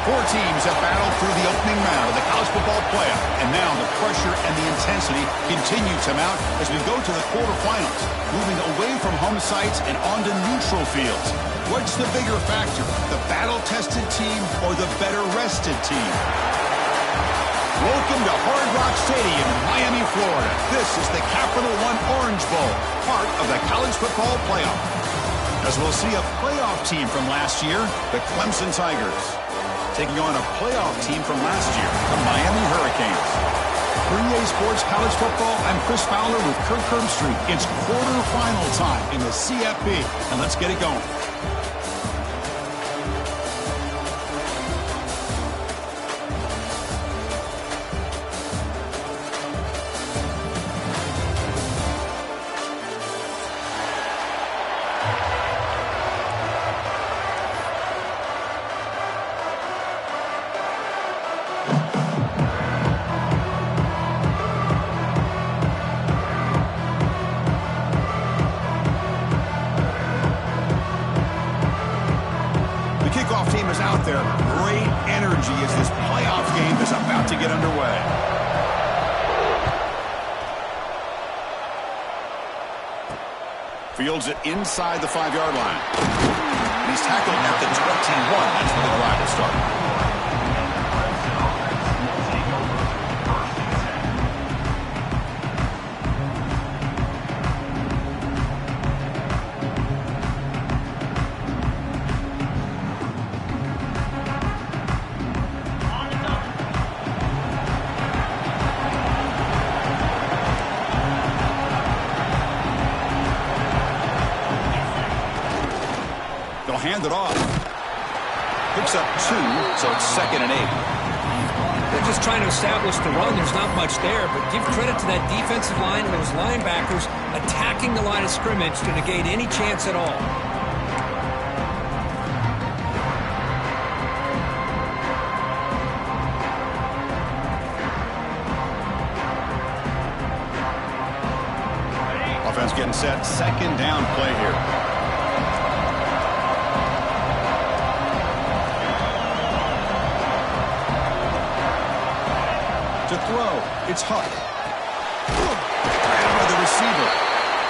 Four teams have battled through the opening round of the college football playoff, and now the pressure and the intensity continue to mount as we go to the quarterfinals, moving away from home sites and onto neutral fields. What's the bigger factor, the battle-tested team or the better-rested team? Welcome to Hard Rock Stadium in Miami, Florida. This is the Capital One Orange Bowl, part of the college football playoff. As we'll see a playoff team from last year, the Clemson Tigers, taking on a playoff team from last year, the Miami Hurricanes. For EA Sports College Football, I'm Chris Fowler with Kirk Herbstreit. It's quarterfinal time in the CFP, and let's get it going. Fields it inside the 5-yard line. And he's tackled at the 21. That's where the drive will start. Hand it off. Picks up 2, so it's 2nd and 8. They're just trying to establish the run. There's not much there, but give credit to that defensive line and those linebackers attacking the line of scrimmage to negate any chance at all. Offense getting set. 2nd down play here. To throw, it's Huck. Right by the receiver.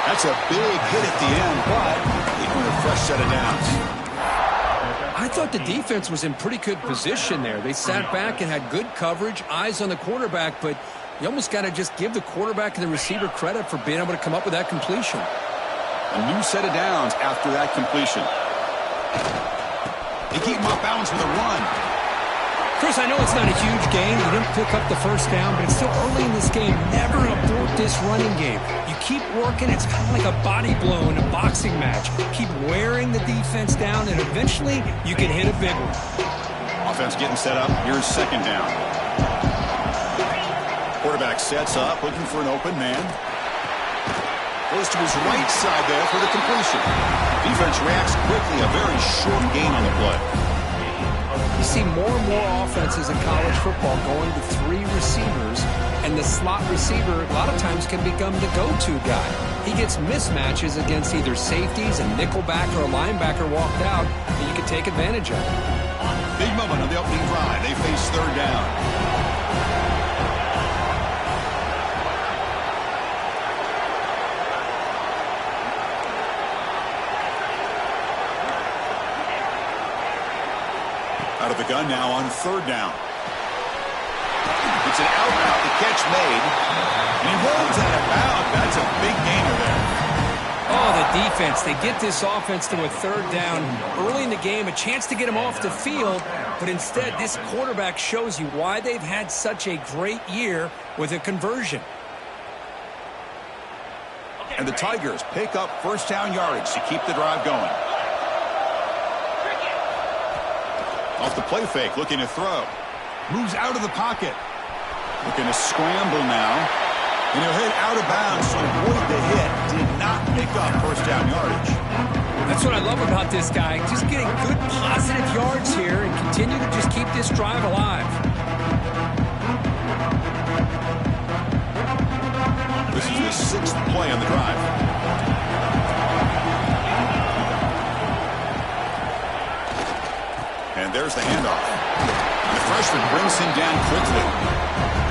That's a big hit at the end, but they want a fresh set of downs. I thought the defense was in pretty good position there. They sat back and had good coverage, eyes on the quarterback, but you almost got to just give the quarterback and the receiver credit for being able to come up with that completion. A new set of downs after that completion. They keep him off balance with a run. Chris, I know it's not a huge gain. You didn't pick up the first down, but it's still early in this game. Never abort this running game. You keep working. It's kind of like a body blow in a boxing match. Keep wearing the defense down, and eventually you can hit a big one. Offense getting set up. Here's 2nd down. Quarterback sets up, looking for an open man. Goes to his right side there for the completion. Defense reacts quickly. A very short gain on the play. You see more and more offenses in college football going to 3 receivers, and the slot receiver a lot of times can become the go-to guy. He gets mismatches against either safeties, a nickelback, or a linebacker walked out that you can take advantage of. Big moment on the opening drive. They face 3rd down. Out of the gun now on 3rd down. It's an out route, the catch made. And he rolls out of bounds. That's a big gainer there. Oh, the defense. They get this offense to a 3rd down early in the game, a chance to get him off the field, but instead this quarterback shows you why they've had such a great year with a conversion. And the Tigers pick up 1st down yardage to keep the drive going. Off the play fake, looking to throw. Moves out of the pocket. Looking to scramble now. And he'll hit out of bounds to avoid the hit. Did not pick up 1st down yardage. That's what I love about this guy. Just getting good positive yards here and continue to just keep this drive alive. This is the 6th play on the drive. And there's the handoff. freshman brings him down quickly.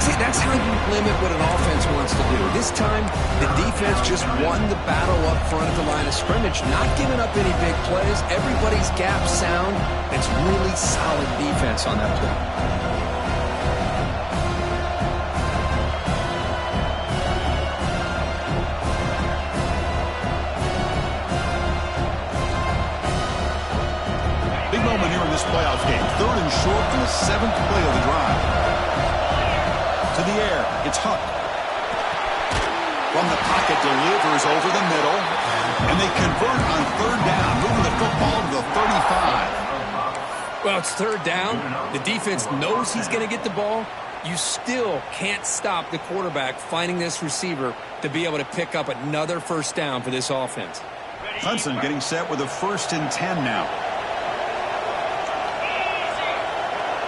See, that's how you limit what an offense wants to do. This time, the defense just won the battle up front at the line of scrimmage, not giving up any big plays. Everybody's gap sound. It's really solid defense on that play. Big moment here in this playoff game. 3rd and short in the 7th play of the drive. To the air, it's Hunt. From the pocket, delivers over the middle. And they convert on 3rd down, moving the football to the 35. Well, it's 3rd down. The defense knows he's going to get the ball. You still can't stop the quarterback finding this receiver to be able to pick up another 1st down for this offense. Clemson getting set with a 1st and 10 now.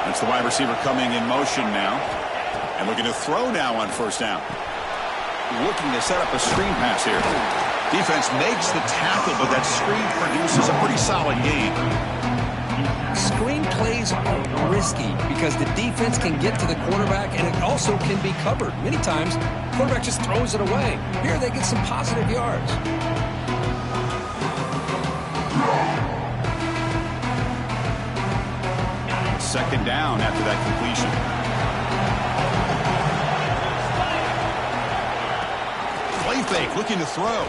That's the wide receiver coming in motion now. And looking to throw now on 1st down. Looking to set up a screen pass here. Defense makes the tackle, but that screen produces a pretty solid gain. Screen plays are risky because the defense can get to the quarterback, and it also can be covered. Many times, the quarterback just throws it away. Here, they get some positive yards. 2nd down after that completion. Play fake, looking to throw.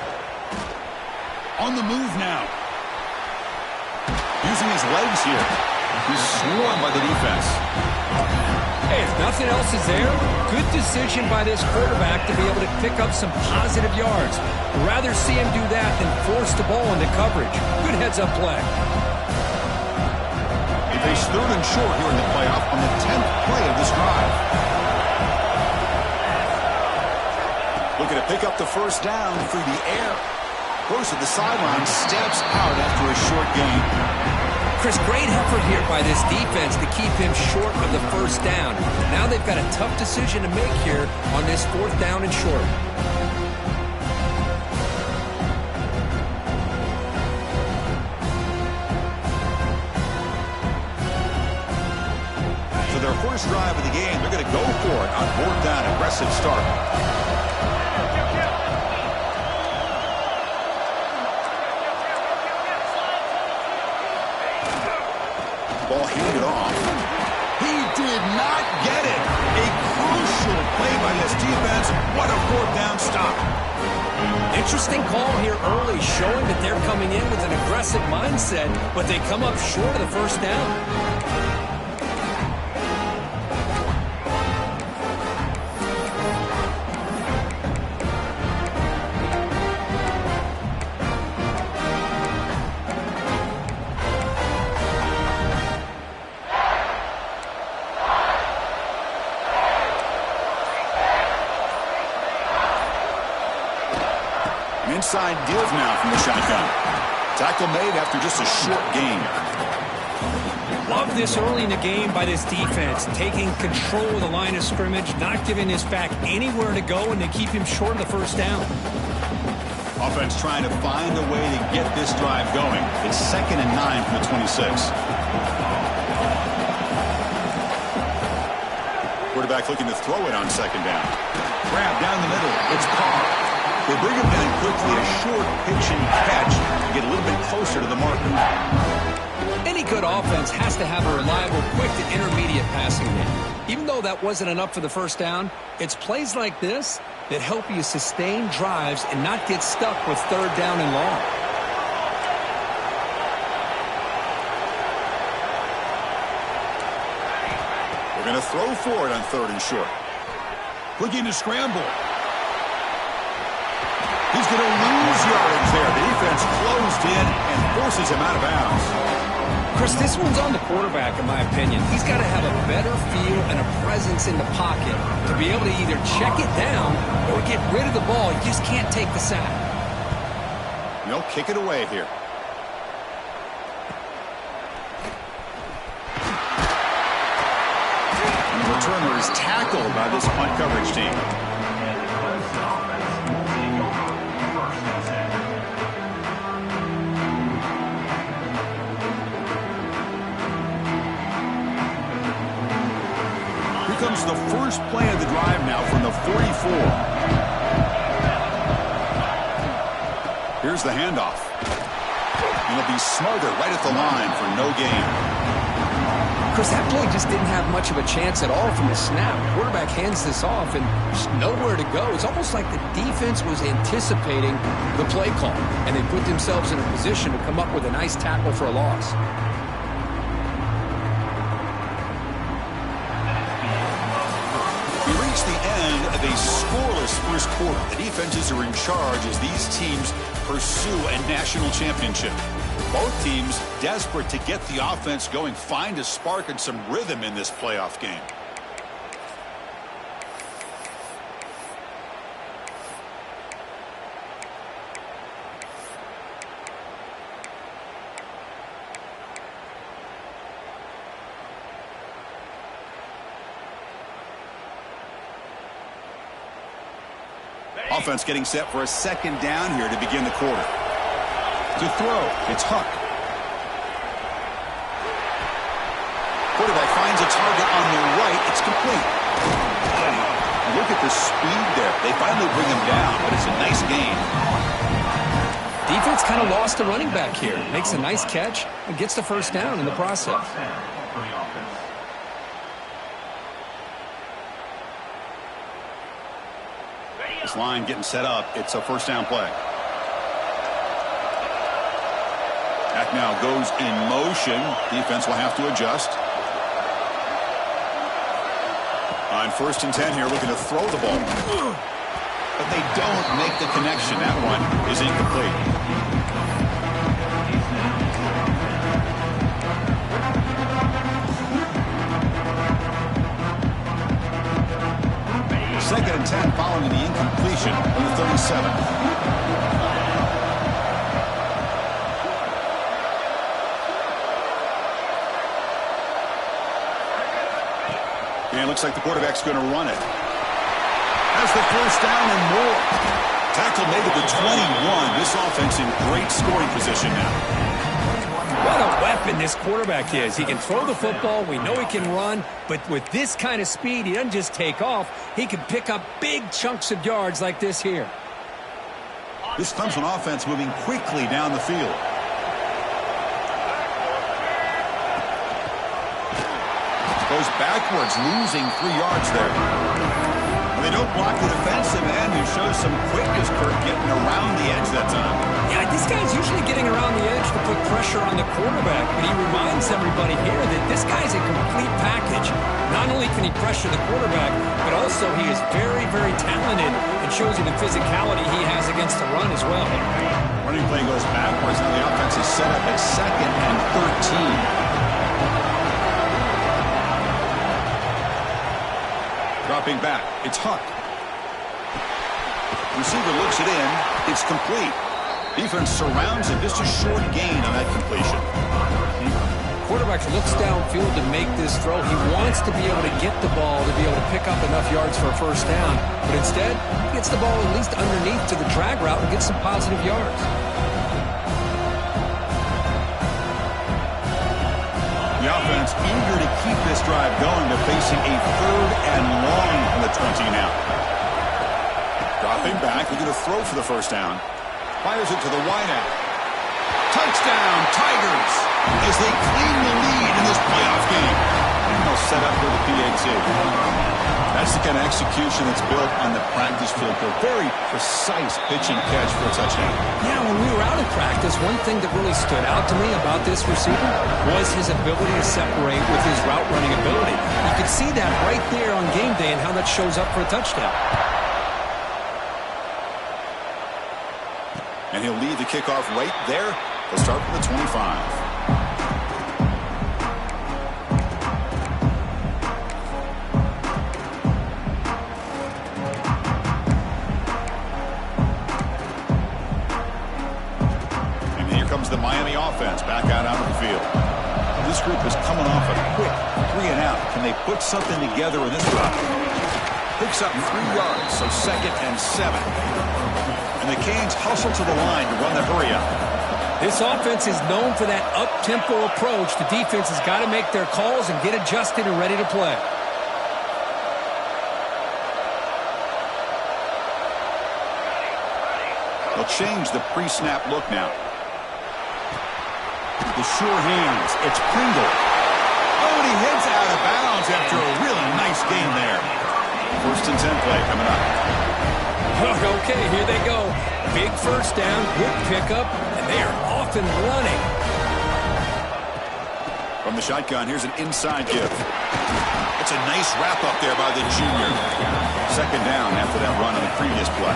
On the move now. Using his legs here. He's swarmed by the defense. Hey, if nothing else is there, good decision by this quarterback to be able to pick up some positive yards. I'd rather see him do that than force the ball into coverage. Good heads-up play. They face 3rd and short here in the playoff on the 10th play of this drive. Looking to pick up the 1st down through the air. Goes to the sideline, steps out after a short gain. Chris, great effort here by this defense to keep him short of the 1st down. Now they've got a tough decision to make here on this 4th down and short. So their first drive of the game, they're going to go for it on 4th down, aggressive start. Ball handed off. He did not get it. A crucial play by this defense. What a 4th down stop. Interesting call here early, showing that they're coming in with an aggressive mindset, but they come up short of the 1st down. Inside deals now from the shotgun. Tackle made after just a short gain. Love this early in the game by this defense, taking control of the line of scrimmage, not giving this back anywhere to go, and they keep him short of the 1st down. Offense trying to find a way to get this drive going. It's 2nd and 9 from the 26. Quarterback looking to throw it on 2nd down. Grab down the middle. It's Carr. They bring him down quickly, a short pitch and catch to get a little bit closer to the marker. Any good offense has to have a reliable, quick to intermediate passing game. Even though that wasn't enough for the 1st down, it's plays like this that help you sustain drives and not get stuck with 3rd down and long. They're going to throw for it on 3rd and short. Looking to scramble. He's going to lose yardage there. The defense closed in and forces him out of bounds. Chris, this one's on the quarterback, in my opinion. He's got to have a better feel and a presence in the pocket to be able to either check it down or get rid of the ball. You just can't take the sack. And they'll kick it away here. And the returner is tackled by this punt coverage team. Here's the first play of the drive now from the 44. Here's the handoff. And it'll be Smarter right at the line for no gain. Chris, that play just didn't have much of a chance at all from the snap. The quarterback hands this off and just nowhere to go. It's almost like the defense was anticipating the play call, and they put themselves in a position to come up with a nice tackle for a loss. We reach the end of a scoreless first quarter. The defenses are in charge as these teams pursue a national championship. Both teams desperate to get the offense going, find a spark and some rhythm in this playoff game. Offense getting set for a second down here to begin the quarter. To throw, it's Huck. Quarterback finds a target on the right. It's complete. Look at the speed there. They finally bring him down, but it's a nice gain. Defense kind of lost a running back here. Makes a nice catch and gets the first down in the process. This line getting set up. It's a first down play. Back now goes in motion. Defense will have to adjust. On 1st and 10 here, looking to throw the ball. But they don't make the connection. That one is incomplete. Second and 10 following the incompletion on the 37. And it looks like the quarterback's going to run it. That's the first down and more. Tackle made at the 21. This offense in great scoring position now. What a weapon this quarterback is. He can throw the football. We know he can run. But with this kind of speed, he doesn't just take off. He can pick up big chunks of yards like this here. This Clemson offense moving quickly down the field. Goes backwards, losing 3 yards there. And they don't block the defensive end, who shows some quickness, Kirk, getting around the edge that time. Yeah, this guy's usually getting around the edge to put pressure on the quarterback, but he reminds everybody here that this guy's a complete package. Not only can he pressure the quarterback, but also he is very, very talented and shows you the physicality he has against the run as well. Running play goes backwards. Now the offense is set up at 2nd and 13. Dropping back, it's Huck. Receiver looks it in. It's complete. Defense surrounds him. Just a short gain on that completion. Quarterback looks downfield to make this throw. He wants to be able to get the ball to be able to pick up enough yards for a first down. But instead, he gets the ball at least underneath to the drag route and gets some positive yards. The offense eager to keep this drive going, but facing a 3rd and long from the 20 now. Dropping back, looking to throw for the first down. Fires it to the wideout. Touchdown, Tigers, as they claim the lead in this playoff game. And they'll set up for the PAT. That's the kind of execution that's built on the practice field. A very precise pitch and catch for a touchdown. Yeah, when we were out of practice, one thing that really stood out to me about this receiver was his ability to separate with his route running ability. You could see that right there on game day and how that shows up for a touchdown. And he'll lead the kickoff right there. They'll start from the 25. The Miami offense back out onto the field. This group is coming off a quick 3 and out. Can they put something together in this drive? Picks up 3 yards, so 2nd and 7. And the Canes hustle to the line to run the hurry up. This offense is known for that up-tempo approach. The defense has got to make their calls and get adjusted and ready to play. They'll change the pre-snap look now. The sure hands. It's Pringle. Oh, and he heads out of bounds after a really nice game there. 1st and 10 play coming up. Okay, here they go. Big first down, good pickup, and they are off and running. From the shotgun, here's an inside give. It's a nice wrap up there by the junior. 2nd down after that run on the previous play.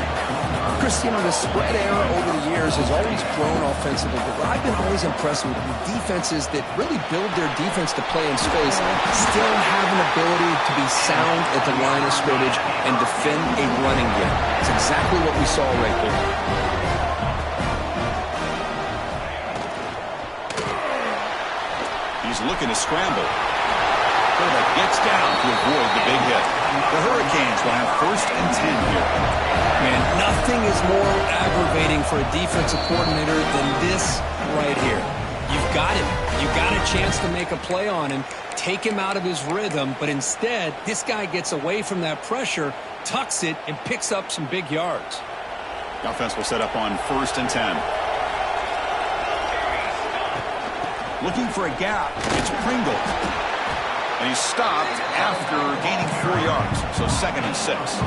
Chris, you know, the spread era over the years has always grown offensively, but I've been always impressed with the defenses that really build their defense to play in space, still have an ability to be sound at the line of scrimmage and defend a running game. It's exactly what we saw right there. He's looking to scramble. Quarterback gets down to avoid the big hit. The Hurricanes will have 1st and 10 here. Man, nothing is more aggravating for a defensive coordinator than this right here. You've got him. You've got a chance to make a play on him, take him out of his rhythm, but instead, this guy gets away from that pressure, tucks it, and picks up some big yards. The offense will set up on 1st and 10. Looking for a gap. It's Pringle. And he's stopped after gaining 4 yards. So 2nd and 6.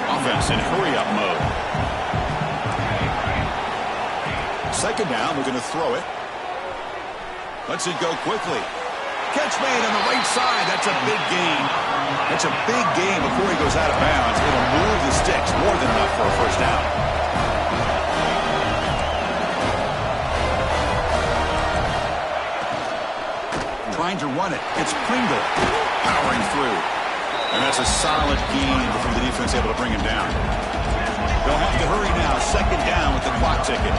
Offense in hurry-up mode. 2nd down, we're going to throw it. Lets it go quickly. Catch made on the right side. That's a big gain. That's a big gain before he goes out of bounds. It'll move the sticks more than enough for a 1st down. Trying to run it. It's Pringle powering through. And that's a solid gain before the defense able to bring him down. They'll have to hurry now. 2nd down with the clock ticking.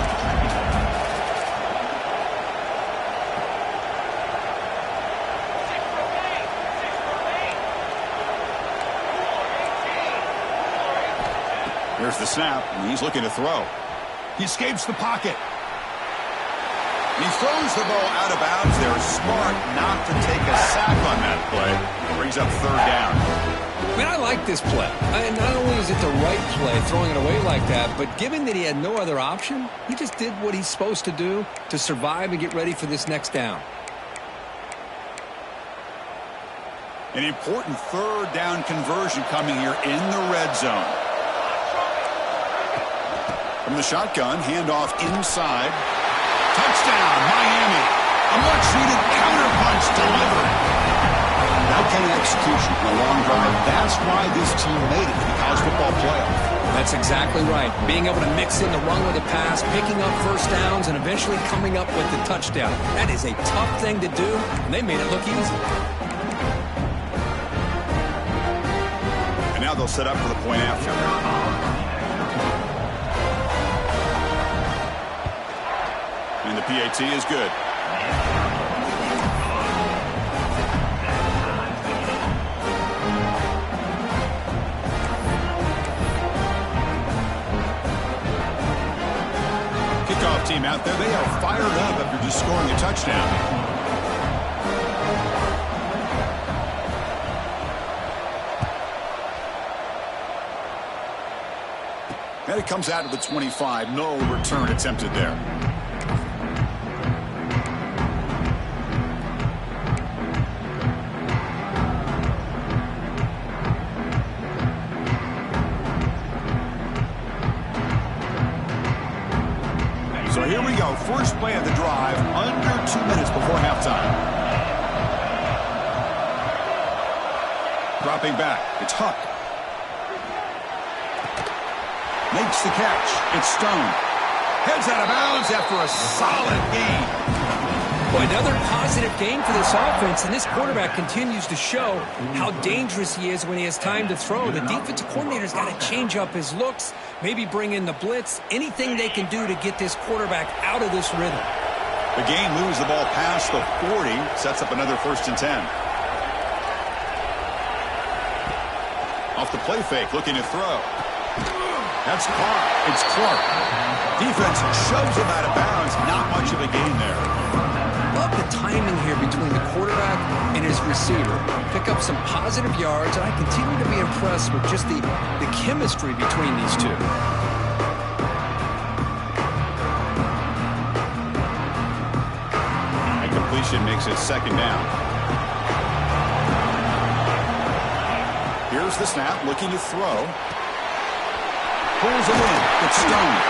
Here's the snap, and he's looking to throw. He escapes the pocket. He throws the ball out of bounds there. Smart not to take a sack on that play. Brings up 3rd down. Man, I like this play. And not only is it the right play, throwing it away like that, but given that he had no other option, he just did what he's supposed to do to survive and get ready for this next down. An important 3rd down conversion coming here in the red zone. From the shotgun, handoff inside. Touchdown, Miami. A much-needed counter-punch delivered. That kind of execution in a long drive, that's why this team made it to the college football playoff. That's exactly right. Being able to mix in the run with the pass, picking up 1st downs, and eventually coming up with the touchdown. That is a tough thing to do, and they made it look easy. And now they'll set up for the point after. And the PAT is good. Kickoff team out there. They are fired up after just scoring a touchdown. And it comes out to the 25. No return attempted there. So here we go. First play of the drive, under 2 minutes before halftime. Dropping back. It's Huck. Makes the catch. It's Stone. Heads out of bounds after a solid game. Boy, another positive game for this offense, and this quarterback continues to show how dangerous he is when he has time to throw. The defensive coordinator's got to change up his looks, maybe bring in the blitz, anything they can do to get this quarterback out of this rhythm. The game moves the ball past the 40, sets up another 1st and 10. Off the play fake, looking to throw. That's caught. It's Clark. Defense shoves him out of bounds. Not much of a gain there. Love the timing here between the quarterback and his receiver. Pick up some positive yards, and I continue to be impressed with just the chemistry between these two. completion makes it second down. Here's the snap, looking to throw. Pulls it in. It's stoned.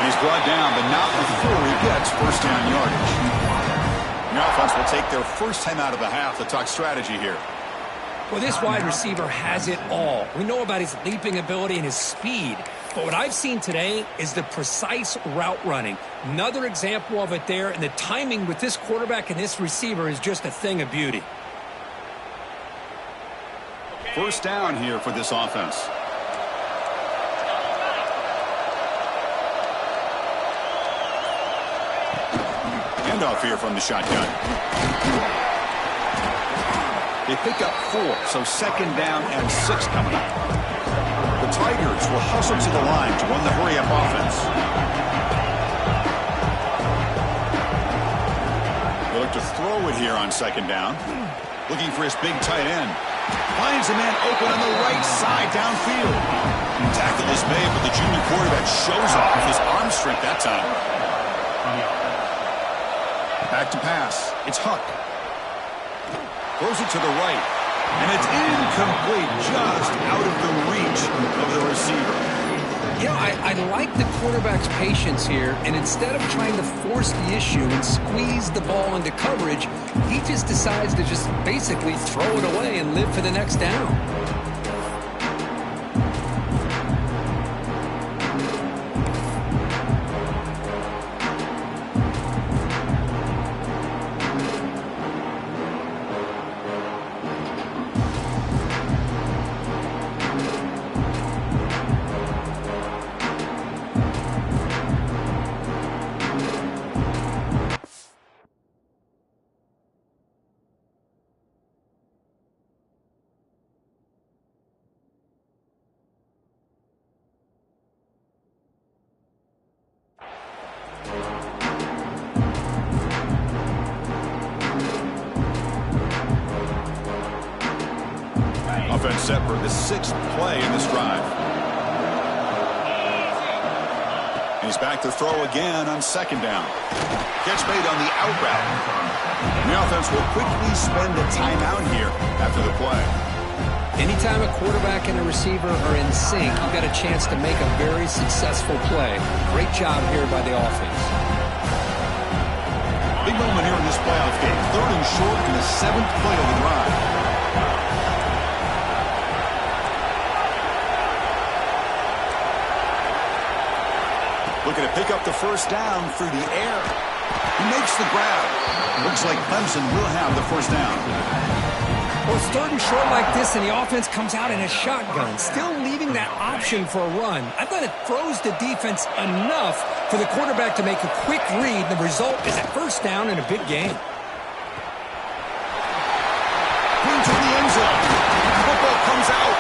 And he's brought down, but not before he gets first down yardage. The offense will take their first time out of the half to talk strategy here. Well, this wide receiver has it all. We know about his leaping ability and his speed. But what I've seen today is the precise route running. Another example of it there, and the timing with this quarterback and this receiver is just a thing of beauty. First down here for this offense. Handoff here from the shotgun. They pick up 4, so second down and 6 coming up. The Tigers will hustle to the line to run the hurry-up offense. They look to throw it here on second down. Looking for his big tight end. Finds a man open on the right side downfield. Tackle is made, but the junior quarterback shows off his arm strength that time. Back to pass. It's Huck. Throws it to the right. And it's incomplete, just out of the reach of the receiver. You know, I like the quarterback's patience here, and instead of trying to force the issue and squeeze the ball into coverage, he just decides to just basically throw it away and live for the next down. Offense set for the 6th play in this drive. He's back to throw again on second down. Catch made on the out route. The offense will quickly spend a timeout here after the play. Anytime a quarterback and a receiver are in sync, you've got a chance to make a very successful play. Great job here by the offense. Big moment here in this playoff game. 3rd and short in the 7th play of the drive. Looking to pick up the first down through the air. He makes the grab. Looks like Clemson will have the first down. Well, it's 3rd and short like this, and the offense comes out in a shotgun, still leaving that option for a run. I thought it throws the defense enough for the quarterback to make a quick read. The result is a first down in a big game. Into the end zone. Football comes out.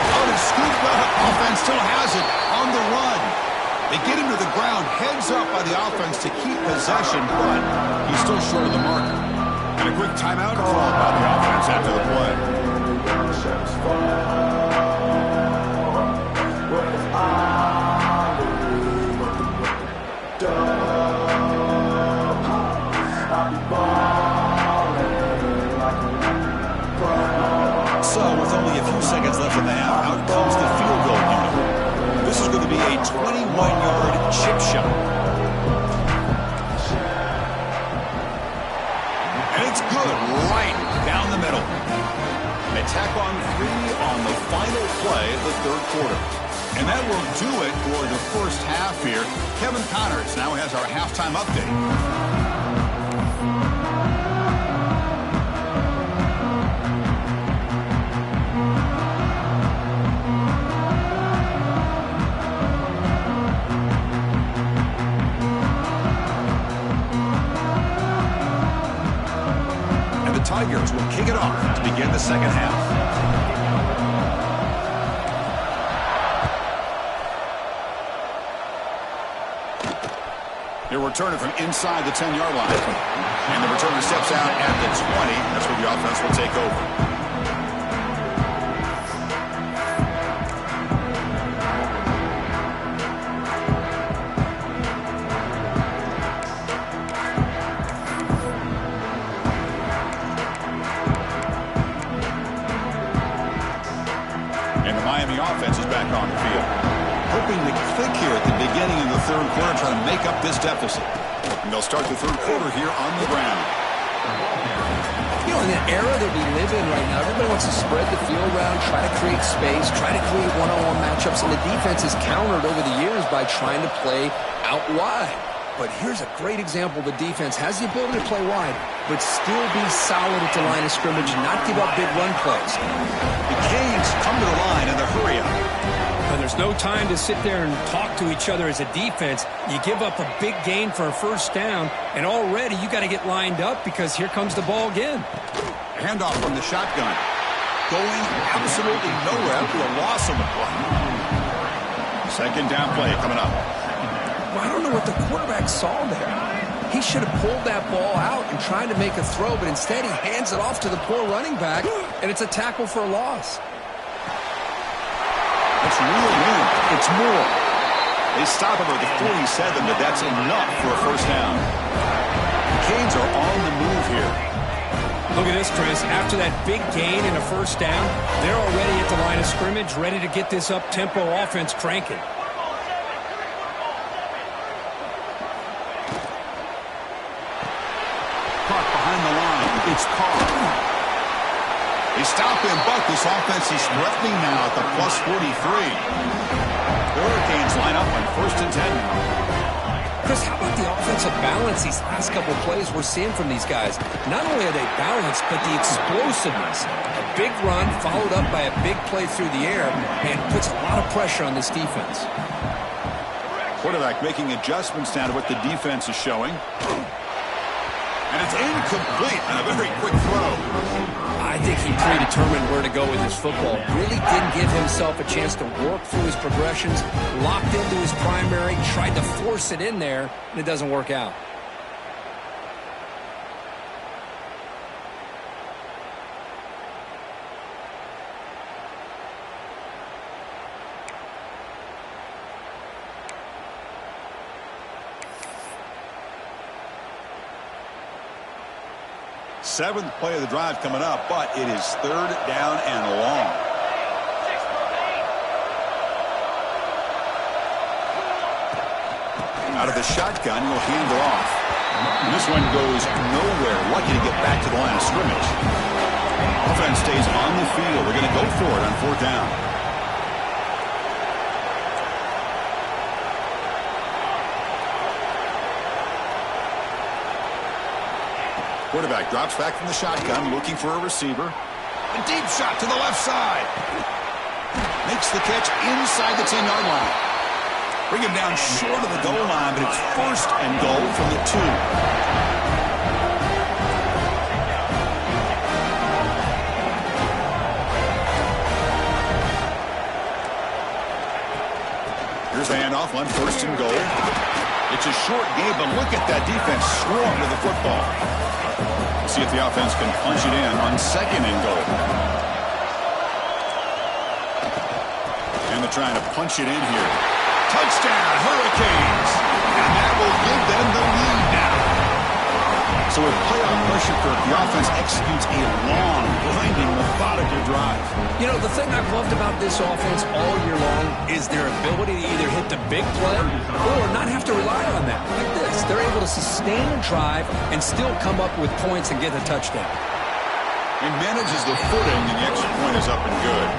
Oh, the scoop offense still has it on the run. They get him to the ground, heads up by the offense to keep possession, but he's still short of the mark. And a quick timeout called by the offense after the play. So, with only a few seconds left in the half, out comes the field goal unit. This is going to be a 21-yard chip shot. And it's good right down the middle. They tack on 3 on the final play of the 3rd quarter. And that will do it for the first half here. Kevin Connors now has our halftime update. Tigers will kick it off to begin the second half. They're returning from inside the 10-yard line. And the returner steps out at the 20. That's where the offense will take over. thick here at the beginning of the third quarter, trying to make up this deficit. And they'll start the third quarter here on the ground. You know, in the era that we live in right now, everybody wants to spread the field around, try to create space, try to create one-on-one matchups, and the defense is countered over the years by trying to play out wide. But here's a great example. The defense has the ability to play wide, but still be solid at the line of scrimmage and not give up big run plays. The Canes come to the line in the hurry up. And there's no time to sit there and talk to each other as a defense. You give up a big gain for a first down, and already you got to get lined up because here comes the ball again. Handoff from the shotgun. Going absolutely nowhere after a loss on the play. Second down play coming up. Well, I don't know what the quarterback saw there. He should have pulled that ball out and tried to make a throw, but instead he hands it off to the poor running back, and it's a tackle for a loss. It's really weird. It's more. They stop him at the 47, but that's enough for a first down. The Canes are on the move here. Look at this, Chris. After that big gain and a first down, they're already at the line of scrimmage, ready to get this up-tempo offense cranking. Caught behind the line. It's Carr. They stop him, but this offense is threatening now at the plus 43. The Hurricanes line up on 1st and 10 now. Chris, how about the offensive balance these last couple plays we're seeing from these guys? Not only are they balanced, but the explosiveness. A big run followed up by a big play through the air and puts a lot of pressure on this defense. Quarterback making adjustments down to what the defense is showing. And it's incomplete on a very quick throw. I think he predetermined where to go with his football. Really didn't give himself a chance to work through his progressions, locked into his primary, tried to force it in there, and it doesn't work out. Seventh play of the drive coming up, but it is third down and long. Out of the shotgun, he'll hand it off. And this one goes nowhere. Lucky to get back to the line of scrimmage. Offense stays on the field. They're going to go for it on 4th down. Quarterback drops back from the shotgun, looking for a receiver. A deep shot to the left side. Makes the catch inside the 10-yard line. Bring him down short of the goal line, but it's 1st and goal from the 2. Here's the handoff on 1st and goal. It's a short game, but look at that defense swarm to the football. See if the offense can punch it in on 2nd and goal. And they're trying to punch it in here. Touchdown, Hurricanes! And that will give them the lead now. So with playoff pressure, the offense executes a long, grinding, methodical drive. You know, the thing I've loved about this offense all year long is their ability to either hit the big play or not have to rely on that. Like this, they're able to sustain a drive and still come up with points and get a touchdown. He manages the footing, and the extra point is up and good.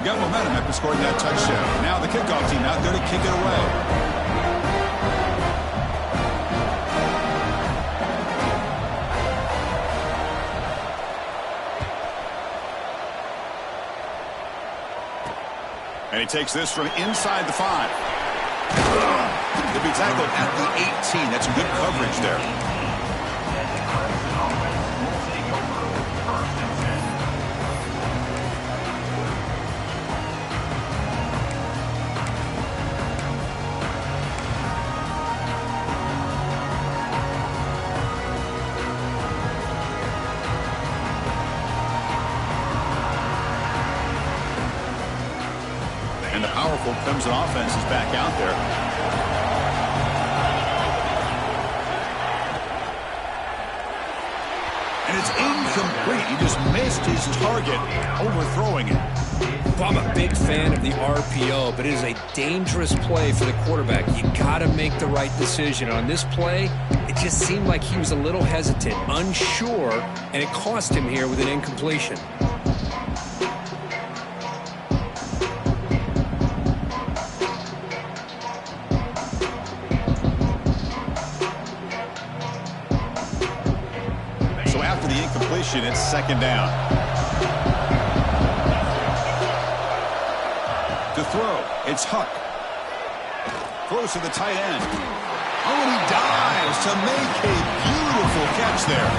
Got momentum after scoring that touchdown. Now the kickoff team out there to kick it away. And he takes this from inside the 5. He'll be tackled at the 18. That's good coverage there. And the powerful Clemson offense is back out there. it's incomplete. He just missed his target, overthrowing it. Well, I'm a big fan of the RPO, but it is a dangerous play for the quarterback. You got to make the right decision. On this play, it just seemed like he was a little hesitant, unsure, and it cost him here with an incompletion. So after the incompletion, it's second down. To throw, it's Huck. Throws to the tight end. Oh, and he dives to make a beautiful catch there.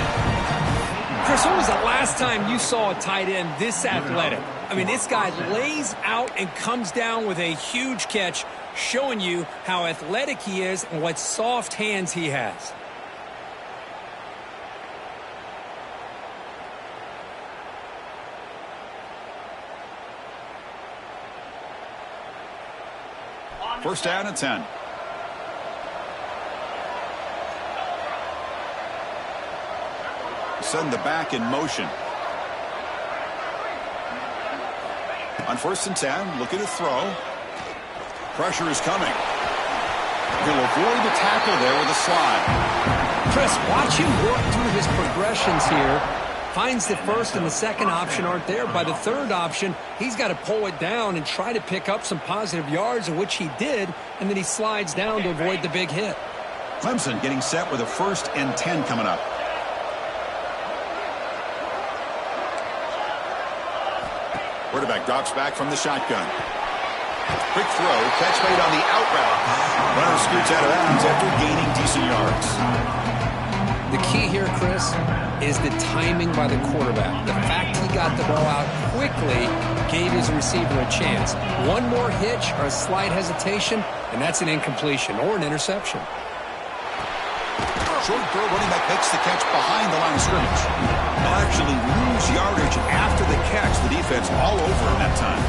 Chris, when was the last time you saw a tight end this athletic? I mean, this guy lays out and comes down with a huge catch, showing you how athletic he is and what soft hands he has. First down and 10. Send the back in motion. On first and 10, looking to throw. Pressure is coming. He'll avoid the tackle there with a slide. Chris, watch him work through his progressions here. Finds the first and the second option aren't there. By the third option, he's got to pull it down and try to pick up some positive yards, of which he did, and then he slides down to avoid the big hit. Clemson getting set with a first and 10 coming up. Quarterback drops back from the shotgun. Quick throw, catch made on the out route. Runner scoots out of bounds after gaining decent yards. The key here, Chris, is the timing by the quarterback. The fact he got the ball out quickly gave his receiver a chance. One more hitch or a slight hesitation, and that's an incompletion or an interception. Short throw, running back makes the catch behind the line of scrimmage. They'll actually lose yardage after the catch. The defense all over him that time.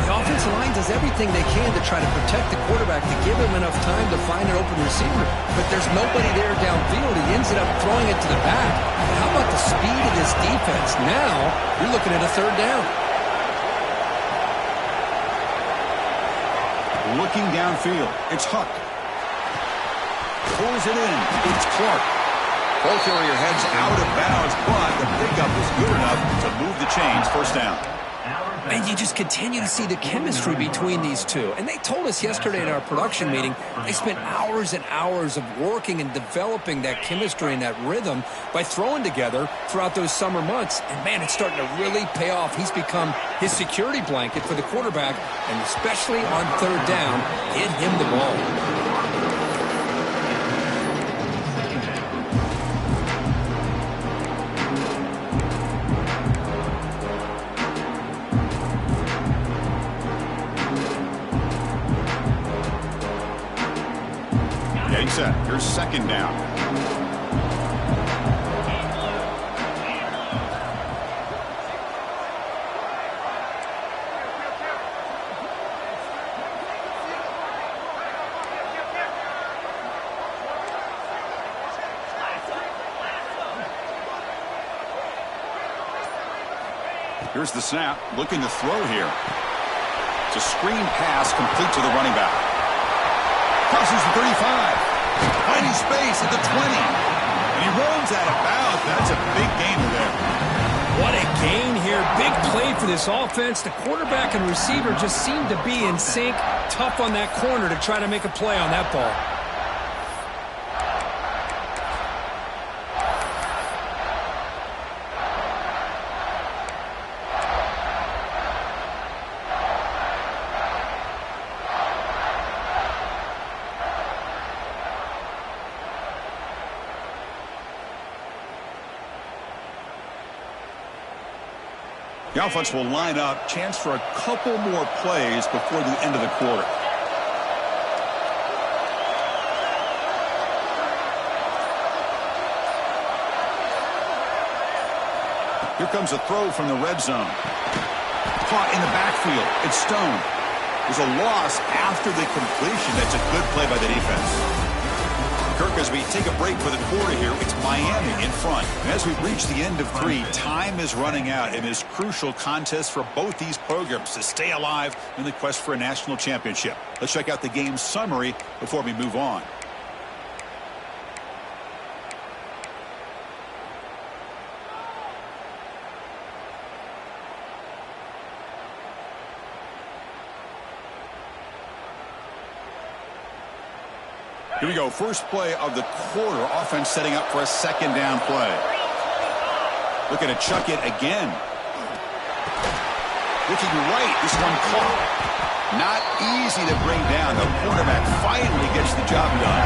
The offensive line does everything they can to try to protect the quarterback, to give him enough time to find an open receiver. But there's nobody there downfield. He ends up throwing it to the back. But how about the speed of this defense? Now you're looking at a third down. Looking downfield, it's Huck. Pulls it in. It's Clark. Ball carrier heads out of bounds, but the pickup was good enough to move the chains. First down. And you just continue to see the chemistry between these two. And they told us yesterday at our production meeting, they spent hours and hours of working and developing that chemistry and that rhythm by throwing together throughout those summer months. And, man, it's starting to really pay off. He's become his security blanket for the quarterback, and especially on third down, get him the ball. Set. Here's second down. Here's the snap. Looking to throw here. It's a screen pass complete to the running back. Crosses the 35. Finding space at the 20. And he runs out of bounds. That's a big gainer there. What a gain here. Big play for this offense. The quarterback and receiver just seem to be in sync. Tough on that corner to try to make a play on that ball. The offense will line up. Chance for a couple more plays before the end of the quarter. Here comes a throw from the red zone. Caught in the backfield. It's Stone. There's a loss after the completion. That's a good play by the defense. Kirk, as we take a break for the quarter here, it's Miami in front. front. And as we've reached the end of 3, time is running out in this crucial contest for both these programs to stay alive in the quest for a national championship. Let's check out the game summary before we move on. Here we go. First play of the quarter. Offense setting up for a second down play. Looking to chuck it again. Looking right. This one caught. Not easy to bring down. The quarterback finally gets the job done.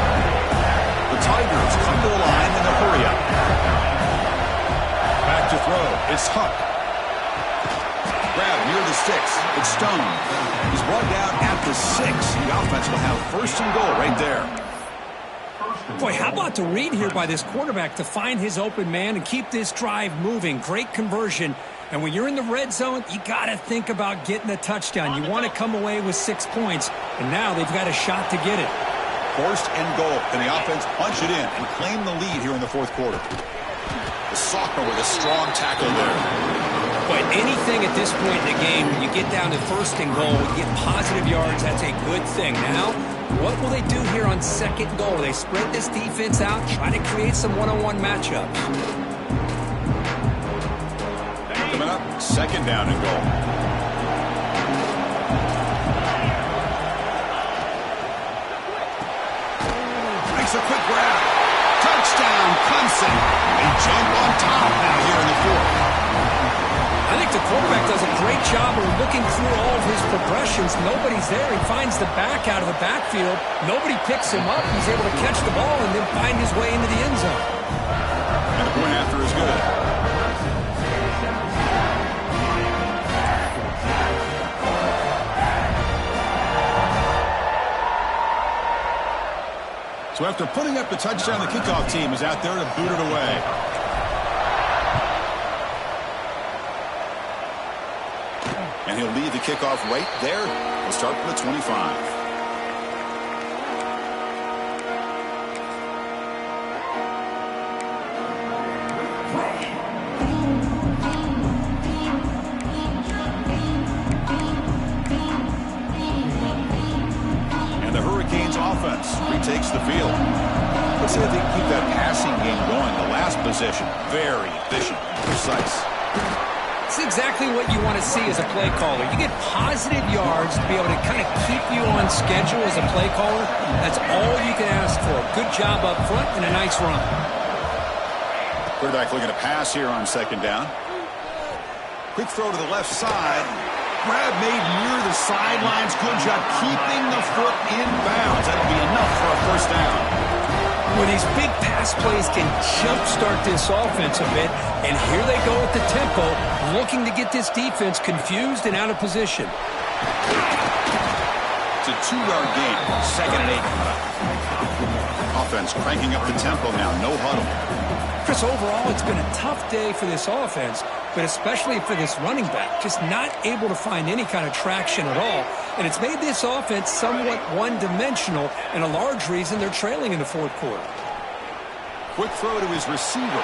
The Tigers come to the line in a hurry up. Back to throw. It's Huck. Grab near the sticks. It's Stone. He's brought down at the 6. The offense will have first and goal right there. Boy, how about the read here by this quarterback to find his open man and keep this drive moving. Great conversion. And when you're in the red zone, you got to think about getting a touchdown. You want to come away with 6 points, and now they've got a shot to get it. First and goal. Can the offense punch it in and claim the lead here in the fourth quarter? The sophomore with a strong tackle there. But anything at this point in the game, when you get down to first and goal, you get positive yards, that's a good thing. Now, what will they do here on second goal? They spread this defense out, try to create some one-on-one matchups. Coming up, second down and goal. Makes a quick grab. Touchdown, Clemson. They jump on top now here in the fourth. I think the quarterback does a great job of looking through all of his progressions. Nobody's there. He finds the back out of the backfield. Nobody picks him up. He's able to catch the ball and then find his way into the end zone. And the point after is good. So after putting up the touchdown, the kickoff team is out there to boot it away. And he'll lead the kickoff right there. We'll start from the 25. And the Hurricanes offense retakes the field. Let's see if they can keep that passing game going. The last possession, very efficient, precise. It's exactly what you want to see as a play caller. You get positive yards to be able to kind of keep you on schedule as a play caller. That's all you can ask for. Good job up front and a nice run. Quarterback looking to pass here on second down. Quick throw to the left side. Grab made near the sidelines. Good job keeping the foot in bounds. That'll be enough for a first down. Well, these big pass plays can jumpstart this offense a bit, and here they go at the tempo, looking to get this defense confused and out of position. It's a 2-yard gain, second and 8. Offense cranking up the tempo now, no huddle. Chris, overall, it's been a tough day for this offense, but especially for this running back, just not able to find any kind of traction at all. And it's made this offense somewhat one-dimensional, and a large reason they're trailing in the fourth quarter. Quick throw to his receiver.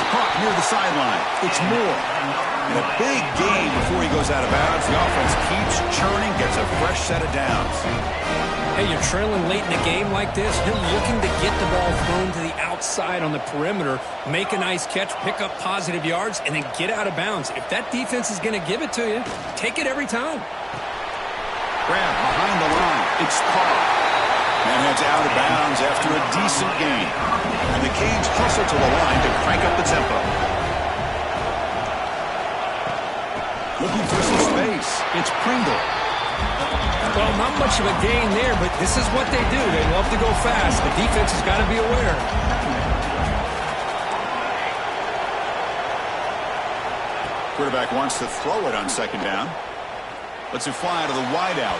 Caught near the sideline. It's Moore. And a big gain before he goes out of bounds. The offense keeps churning, gets a fresh set of downs. Hey, you're trailing late in a game like this. You're looking to get the ball thrown to the outside on the perimeter, make a nice catch, pick up positive yards, and then get out of bounds. If that defense is going to give it to you, take it every time. Grab behind the line. It's Carr. And heads out of bounds after a decent gain. And the Canes hustle to the line to crank up the tempo. Looking for some space. It's Pringle. Well, not much of a gain there, but this is what they do. They love to go fast. The defense has got to be aware. Quarterback wants to throw it on second down. Lets it fly to the wideout.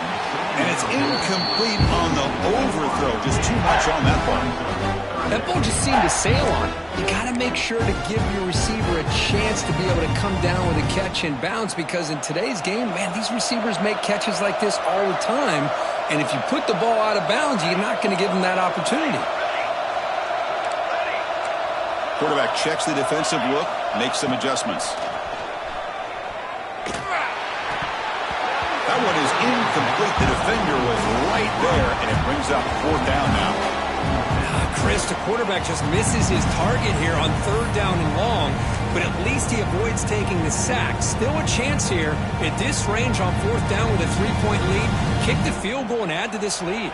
And it's incomplete on the overthrow. Just too much on that ball. That ball just seemed to sail on. You got to make sure to give your receiver a chance to be able to come down with a catch and bounce, because in today's game, man, these receivers make catches like this all the time. And if you put the ball out of bounds, you're not going to give them that opportunity. Quarterback checks the defensive look, makes some adjustments. That one is incomplete. The defender was right there, and it brings up 4th down now. Chris, the quarterback just misses his target here on 3rd down and long, but at least he avoids taking the sack. Still a chance here at this range on 4th down with a 3-point lead. Kick the field goal and add to this lead.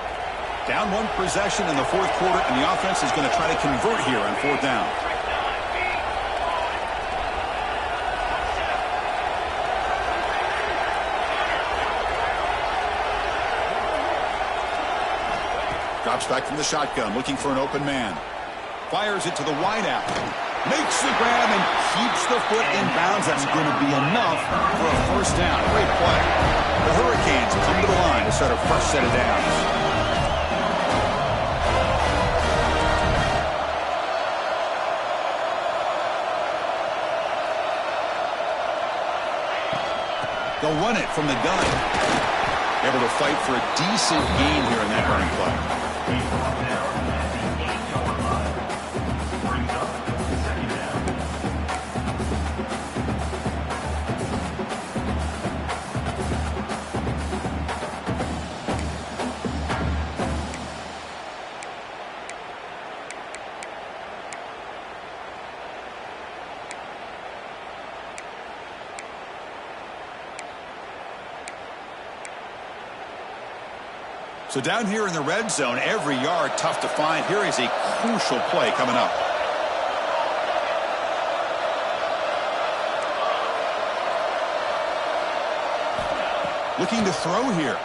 Down 1 possession in the 4th quarter, and the offense is going to try to convert here on 4th down. Drops back from the shotgun, looking for an open man. Fires it to the wideout. Makes the grab and keeps the foot in bounds. That's going to be enough for a 1st down. Great play. The Hurricanes come to the line to start a fresh set of downs. They'll run it from the gun. Able to fight for a decent gain here in that running play. So down here in the red zone, every yard tough to find. Here is a crucial play coming up. Looking to throw here.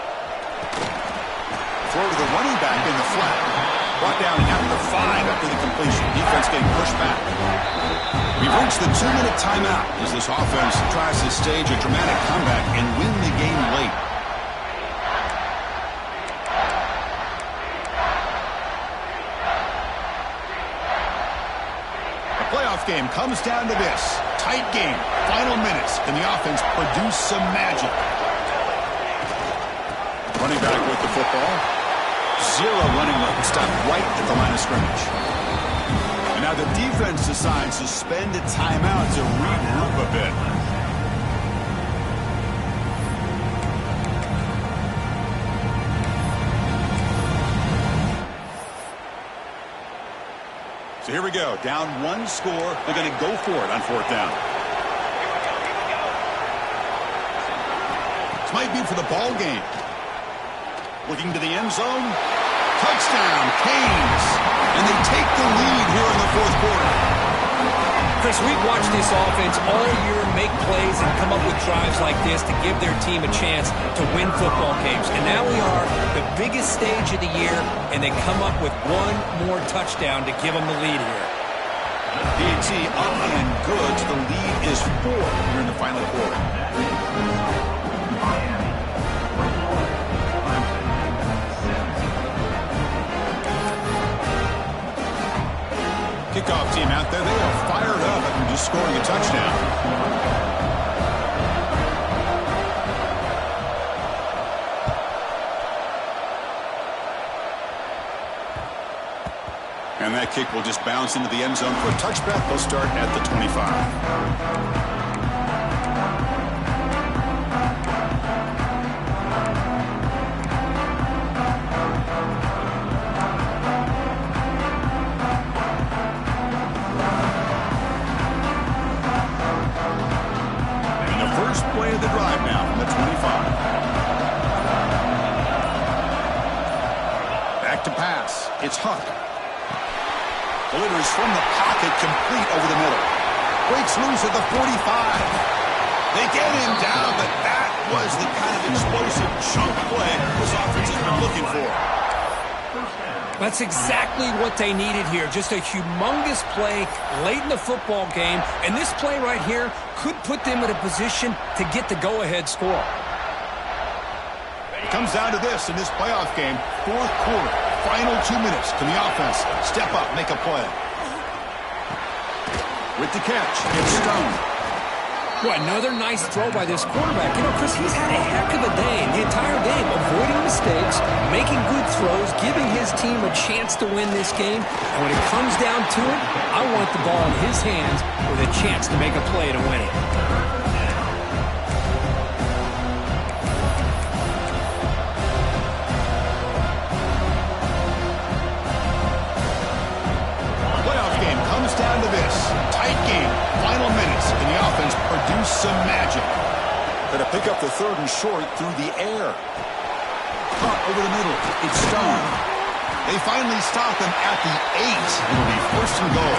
Throw to the running back in the flat. Brought down after the 5 after the completion. Defense getting pushed back. We've reached the 2-minute timeout as this offense tries to stage a dramatic comeback and win the game late. Game comes down to this. Tight game. Final minutes. Can the offense produce some magic? Running back with the football. 0 running room. Stopped right at the line of scrimmage. And now the defense decides to spend a timeout to regroup a bit. So here we go. Down 1 score. They're going to go for it on 4th down. This might be for the ball game. Looking to the end zone. Touchdown, Canes. And they take the lead here in the 4th quarter. Chris, we've watched this offense all year make plays and come up with drives like this to give their team a chance to win football games. And now we are the biggest stage of the year, and they come up with 1 more touchdown to give them the lead here. PAT up and good. The lead is 4 here in the final quarter. Kickoff team out there. They are fired up after just scoring a touchdown. And that kick will just bounce into the end zone for a touchback. They'll start at the 25. It's Hunt. Delivers from the pocket, complete over the middle. Breaks loose at the 45. They get him down, but that was the kind of explosive chunk play this offense has been looking for. That's exactly what they needed here. Just a humongous play late in the football game. And this play right here could put them in a position to get the go-ahead score. It comes down to this in this playoff game. 4th quarter. Final 2 minutes. Can the offense step up, make a play? With the catch, it's Stone. Well, another nice throw by this quarterback. You know, Chris, he's had a heck of a day the entire game, avoiding mistakes, making good throws, giving his team a chance to win this game. And when it comes down to it, I want the ball in his hands with a chance to make a play to win it. Down to this. Tight game. Final minutes. Can the offense produce some magic? Going to pick up the 3rd and short through the air. Caught over the middle. It's Stone. They finally stop him at the 8. It'll be 1st and goal.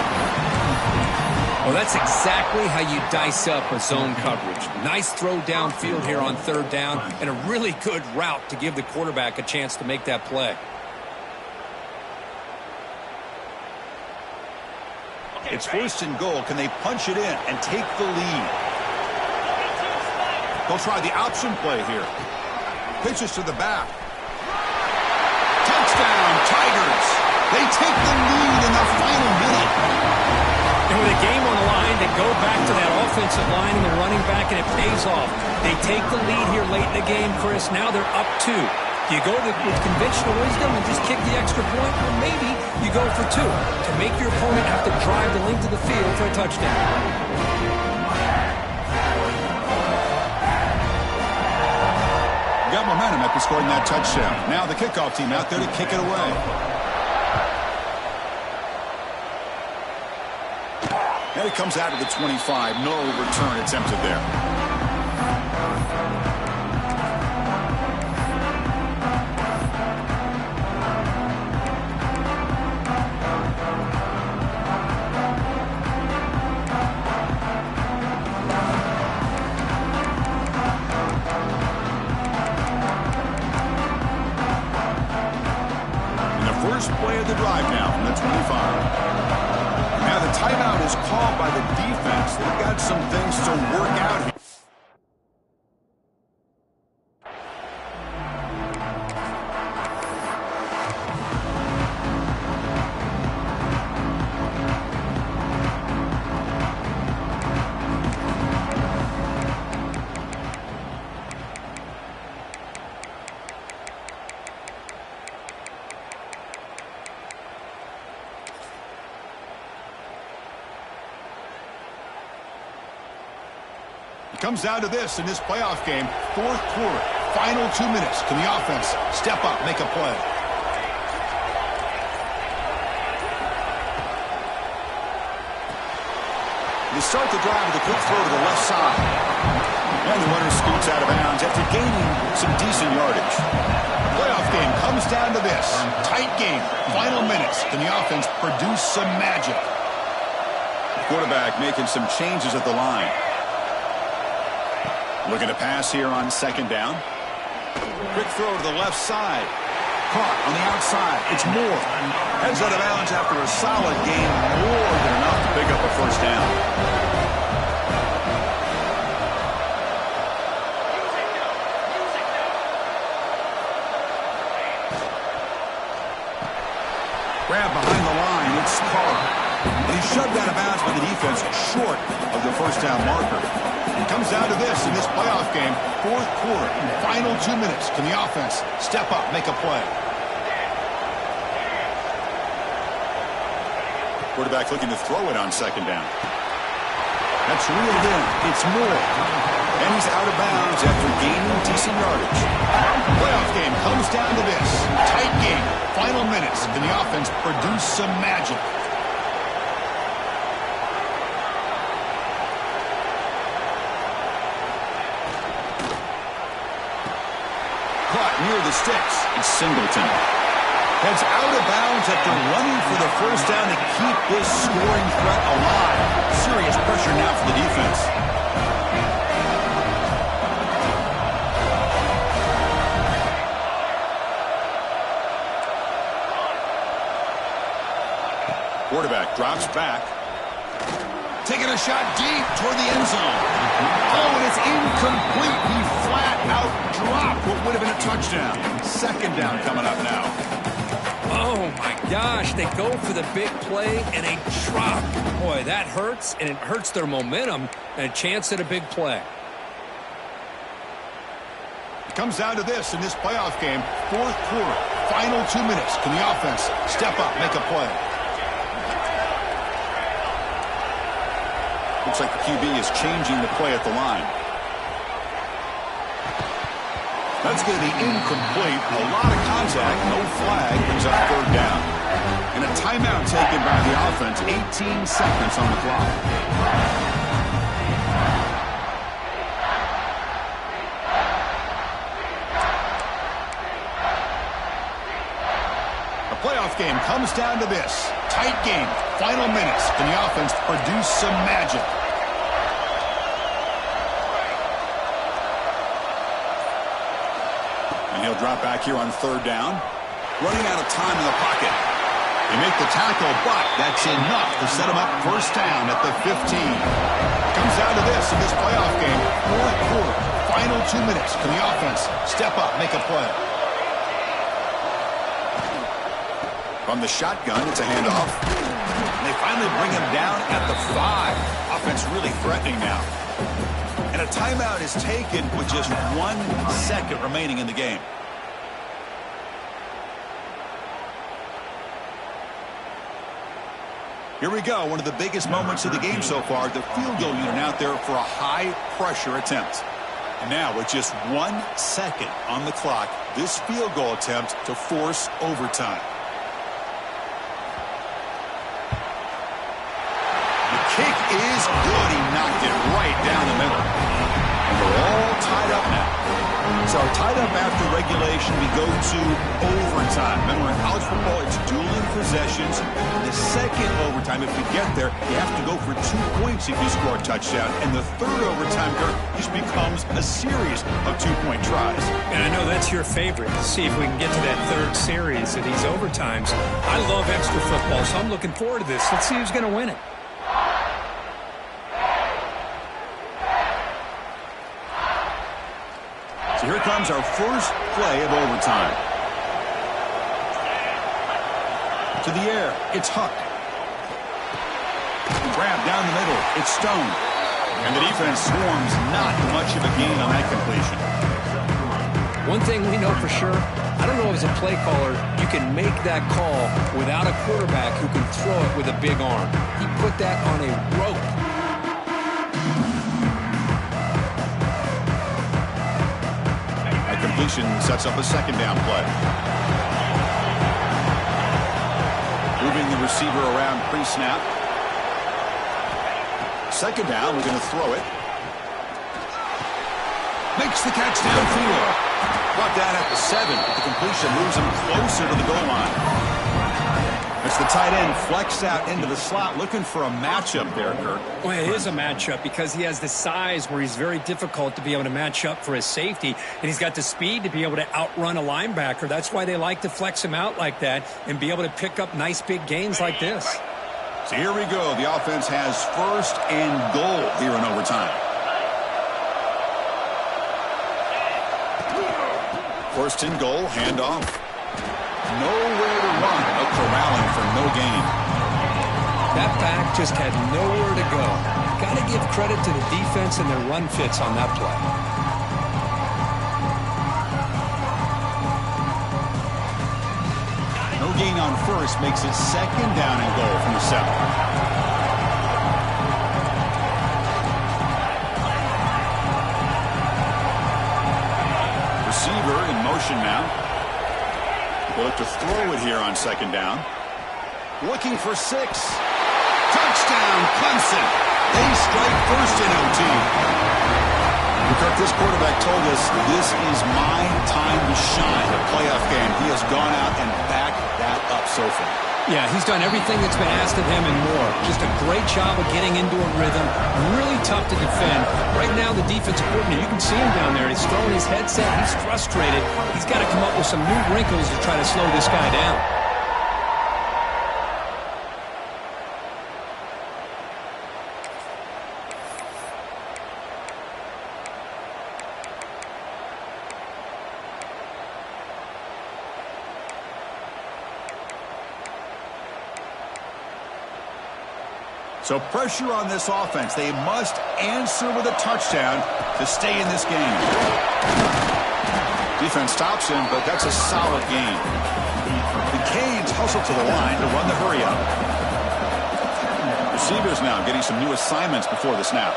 Well, that's exactly how you dice up a zone coverage. Nice throw downfield here on 3rd down, and a really good route to give the quarterback a chance to make that play. It's 1st and goal. Can they punch it in and take the lead? They'll try the option play here. Pitches to the back. Touchdown, Tigers. They take the lead in the final minute. And with a game on the line, they go back to that offensive line and the running back, and it pays off. They take the lead here late in the game, Chris. Now they're up 2. Do you go with conventional wisdom and just kick the extra point? Or maybe you go for 2 to make your opponent have to drive the length of the field for a touchdown. Got momentum after scoring that touchdown. Now the kickoff team out there to kick it away. And it comes out of the 25. No return attempted there. First play of the drive now from the 25. Now the timeout is called by the defense. They've got some things to work out here. It comes down to this in this playoff game. 4th quarter, final 2 minutes. Can the offense step up, make a play? You start the drive with a quick throw to the left side. And the runner scoots out of bounds after gaining some decent yardage. Playoff game comes down to this. Tight game, final minutes. Can the offense produce some magic? The quarterback making some changes at the line. Looking to pass here on 2nd down. Quick throw to the left side. Caught on the outside. It's Moore. Heads out of bounds after a solid game. More than enough to pick up a 1st down. Grab behind the line. It's Carr. And he's shoved out of bounds by the defense short of the 1st down marker. It comes down to this in this playoff game. 4th quarter, final 2 minutes. Can the offense step up, make a play? Quarterback looking to throw it on 2nd down. That's reeled in. It's Moore. And he's out of bounds after gaining decent yardage. Playoff game comes down to this. Tight game, final minutes. Can the offense produce some magic? Near the sticks. It's Singleton. Heads out of bounds after running for the 1st down to keep this scoring threat alive. Serious pressure now for the defense. Quarterback drops back. Taking a shot deep toward the end zone. Oh, and it's incomplete. He flat out dropped what would have been a touchdown. 2nd down coming up now. Oh, my gosh. They go for the big play, and they drop. Boy, that hurts, and it hurts their momentum and a chance at a big play. It comes down to this in this playoff game. Fourth quarter, final 2 minutes. Can the offense step up, make a play? Looks like the QB is changing the play at the line. That's going to be incomplete. A lot of contact. No flag. Brings up third down. And a timeout taken by the offense. 18 seconds on the clock. The playoff game comes down to this. Tight game. Final minutes. Can the offense produce some magic? And he'll drop back here on third down. Running out of time in the pocket. They make the tackle, but that's enough to set him up first down at the 15. Comes down to this in this playoff game. Fourth quarter, final 2 minutes. Can the offense step up, make a play? From the shotgun, it's a handoff. And they finally bring him down at the 5. Offense really threatening now. And a timeout is taken with just 1 second remaining in the game. Here we go, one of the biggest moments of the game so far. The field goal unit out there for a high-pressure attempt. And now, with just 1 second on the clock, this field goal attempt to force overtime. The kick is good. He knocked it right down the middle. And we're all tied up now. So tied up after regulation, we go to overtime. Remember, in college football, it's dueling possessions. The second overtime, if we get there, you have to go for 2 points if you score a touchdown. And the third overtime, Kirk, just becomes a series of 2-point tries. And I know that's your favorite. See if we can get to that third series of these overtimes. I love extra football, so I'm looking forward to this. Let's see who's going to win it. So here comes our first play of overtime. To the air, it's Huck. Grab down the middle, it's Stone. And the defense swarms, not much of a gain on that completion. One thing we know for sure, I don't know as a play caller, you can make that call without a quarterback who can throw it with a big arm. He put that on a rope. Completion sets up a second down play. Moving the receiver around pre-snap. Second down, we're going to throw it. Makes the catch downfield. Brought down at the 7. The completion moves him closer to the goal line. It's the tight end flexed out into the slot, looking for a matchup there, Kurt. Well, it is a matchup because he has the size where he's very difficult to be able to match up for his safety, and he's got the speed to be able to outrun a linebacker. That's why they like to flex him out like that and be able to pick up nice big gains like this. So here we go. The offense has first and goal here in overtime. First and goal, handoff. Nowhere to run. A corralling for no gain. That back just had nowhere to go. Got to give credit to the defense and their run fits on that play. No gain on first makes it second down and goal from the 7. Receiver in motion now. We'll look to throw it here on second down. Looking for 6. Touchdown, Clemson. They strike first in OT. Kirk, this quarterback told us this is my time to shine. A playoff game. He has gone out and backed that up so far. Yeah, he's done everything that's been asked of him and more. Just a great job of getting into a rhythm. Really tough to defend. Right now, the defensive coordinator, you can see him down there. He's throwing his headset. He's frustrated. He's got to come up with some new wrinkles to try to slow this guy down. So pressure on this offense. They must answer with a touchdown to stay in this game. Defense stops him, but that's a solid gain. The Canes hustle to the line to run the hurry up. Receivers now getting some new assignments before the snap.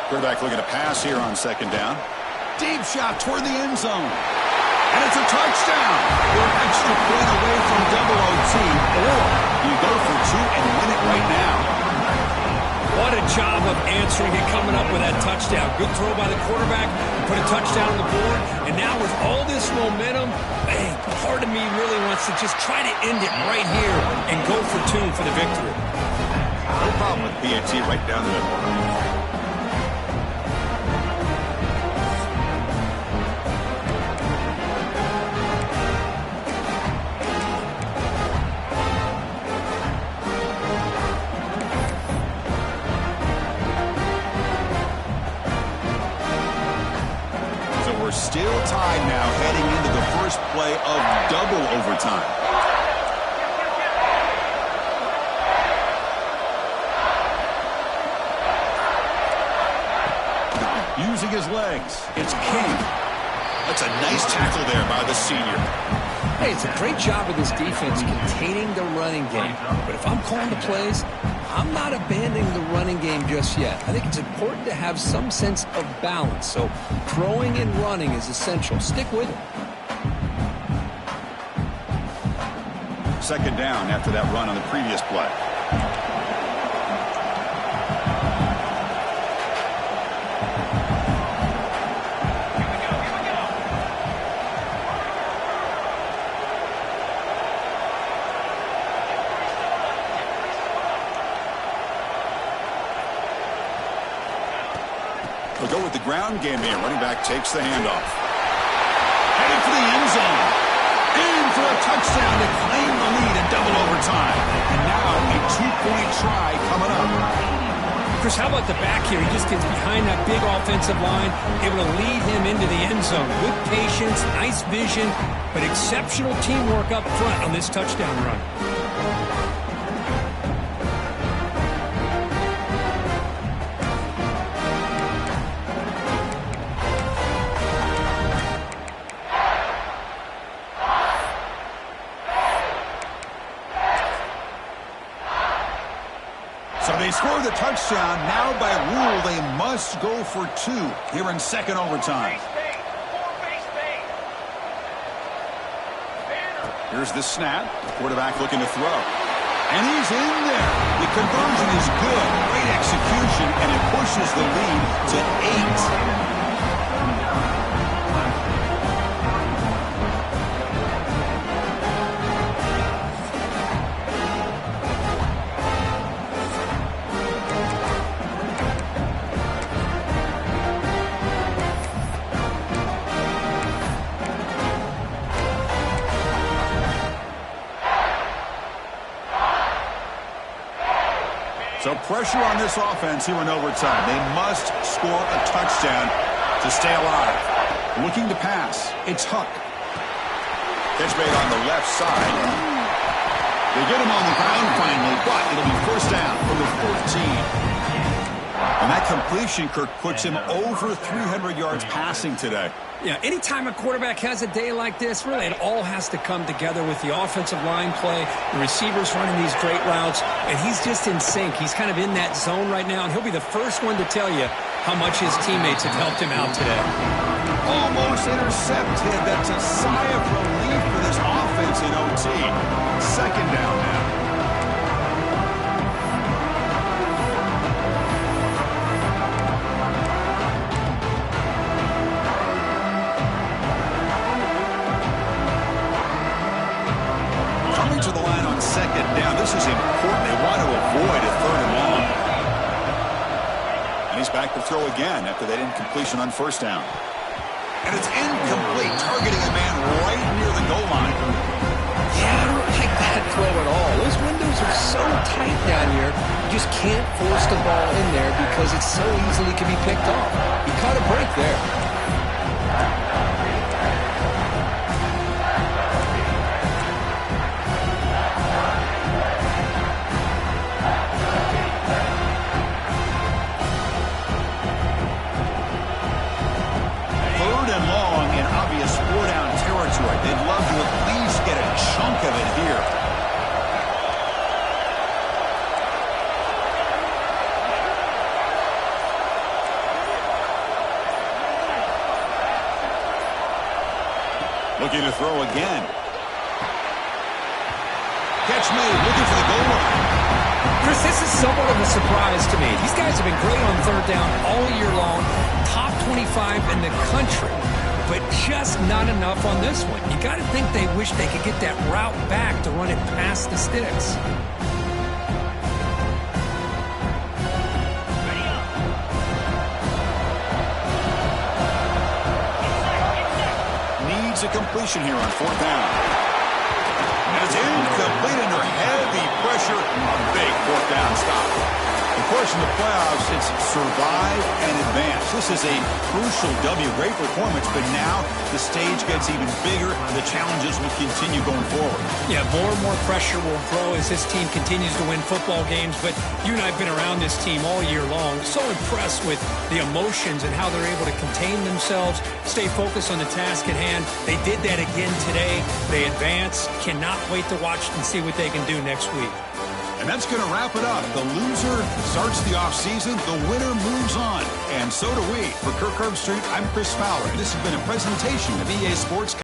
Quarterback looking to pass here on second down. Deep shot toward the end zone. And it's a touchdown. You're an extra point away from double OT, or you go for two and win it right now. What a job of answering and coming up with that touchdown. Good throw by the quarterback. Put a touchdown on the board. And now with all this momentum, man, part of me really wants to just try to end it right here and go for two for the victory. No problem with PAT right down the middle. Still tied now heading into the first play of double overtime. Using his legs, it's King. That's a nice tackle there by the senior. Hey, it's a great job of this defense containing the running game. But if I'm calling the plays, I'm not abandoning the running game just yet. I think it's important to have some sense of balance. So throwing and running is essential. Stick with it. Second down after that run on the previous play. We'll go with the ground game here. Running back takes the handoff. Heading for the end zone. In for a touchdown to claim the lead in double overtime. And now a two-point try coming up. Chris, how about the back here? He just gets behind that big offensive line, able to lead him into the end zone. Good patience, nice vision, but exceptional teamwork up front on this touchdown run. They score the touchdown. Now by rule, they must go for two here in second overtime. Here's the snap. Quarterback looking to throw. And he's in there. The conversion is good. Great execution, and it pushes the lead to 8. So pressure on this offense here in overtime. They must score a touchdown to stay alive. Looking to pass. It's Huck. Catch made on the left side. They get him on the ground finally, but it'll be first down from the 14. And that completion, Kirk, puts him over 300 yards passing today. Yeah, anytime a quarterback has a day like this, really it all has to come together with the offensive line play, the receivers running these great routes, and he's just in sync. He's kind of in that zone right now, and he'll be the first one to tell you how much his teammates have helped him out today. Almost intercepted. That's a sigh of relief for this offense in OT. Second down now. To the line on second down. This is important. They want to avoid a third and long. And he's back to throw again after that incompletion on first down. And it's incomplete, targeting a man right near the goal line. Yeah, I don't like that throw at all. Those windows are so tight down here. You just can't force the ball in there because it so easily can be picked off. He caught a break there. Looking to throw again. Catch made, looking for the goal line. Chris, this is somewhat of a surprise to me. These guys have been great on third down all year long, top 25 in the country, but just not enough on this one. You got to think they wish they could get that route back to run it past the sticks. Needs a completion here on fourth down. And it's incomplete under heavy pressure. A big fourth down stop. Of course, in the playoffs, it's survive and advance. This is a crucial W. Great performance, but now the stage gets even bigger. The challenges will continue going forward. Yeah, more and more pressure will grow as this team continues to win football games. But you and I have been around this team all year long. So impressed with the emotions and how they're able to contain themselves, stay focused on the task at hand. They did that again today. They advance. Cannot wait to watch and see what they can do next week. And that's going to wrap it up. The loser starts the offseason. The winner moves on. And so do we. For Kirk Herbstreit, I'm Chris Fowler. This has been a presentation of EA Sports.